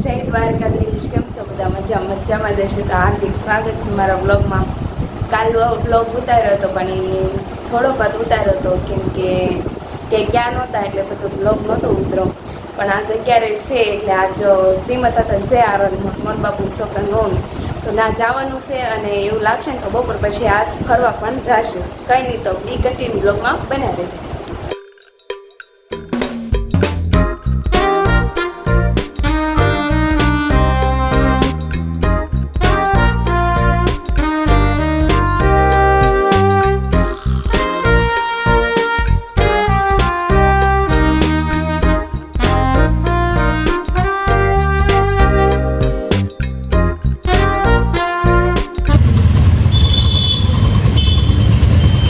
જય દ્વારકાધીશ. કેમ છો બધા? મજામાં જશે તો હાર્દિક સ્વાગત છે મારા બ્લોગમાં. કાલનો બ્લોગ ઉતાર્યો હતો પણ એ થોડોક જ ઉતાર્યો હતો કેમ કે ક્યાં નહોતા એટલે બધો બ્લોગ નહોતો ઉતરો. પણ આજે ક્યારે છે એટલે આજ શ્રીમત હતા છે મોહન બાપુ છોકરાનું તો ના જવાનું છે અને એવું લાગશે ને તો બપોર પછી આજ ફરવા પણ જશે. કંઈ નહીં તો બી કન્ટિન્યુ બ્લોગમાં બન્યા રહેજો.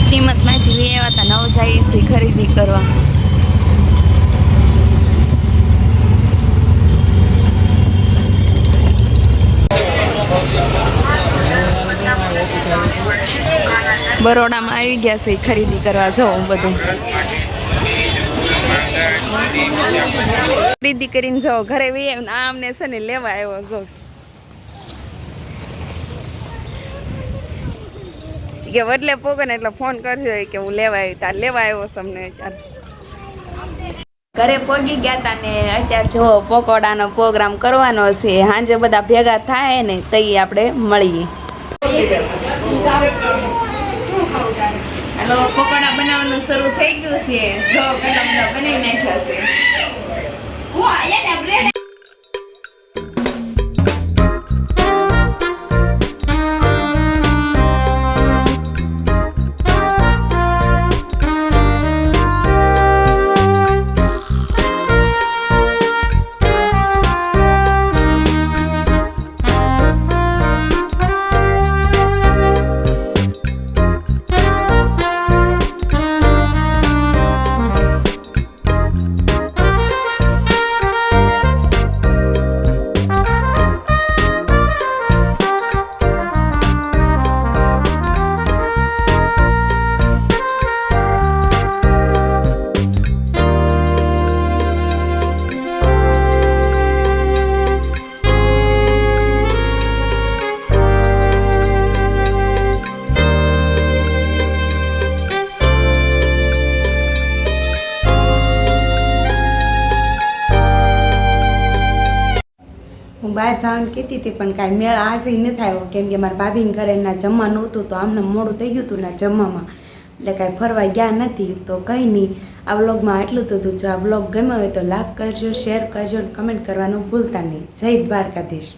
શ્રીમતમાંથી એવા હતા નવસારી ખરીદી કરવા. બરોડામાં આવી ગયા છે ખરીદી કરવા. જવું બધું ખરીદી કરીને જાઓ ઘરે વી આમને છે ને લેવા આવ્યો છો કે વડલે પોગે ને એટલે ફોન કરજો કે હું લેવા આવી તાર લેવા આવ્યો તમને. ઘરે પોગી ગયા તા ને અત્યારે જો પકોડાનો પ્રોગ્રામ કરવાનો છે. સાંજે બધા ભેગા થાય ને તઈ આપણે મળીએ. હાલો પકોડા બનાવવાનું શરૂ થઈ ગયું છે. જો કેટલા બધા બનાવી નાખ્યા છે. હું બહાર જવાનું કહેતી હતી પણ કાંઈ મેળ આજે નથી આવ્યો કેમ કે મારા ભાભીને ઘરે એના જમવાનું હતું તો આમને મોડું થઈ ગયું હતું ને જમવામાં એટલે કાંઈ ફરવા ગયા નથી. તો કંઈ નહીં, આ વ્લોગમાં આટલું તો હતું. જો આ વ્લોગ ગમ્યો હોય તો લાઈક કરજો, શેર કરજો અને કમેન્ટ કરવાનું ભૂલતા નહીં. જય દ્વારકાધીશ.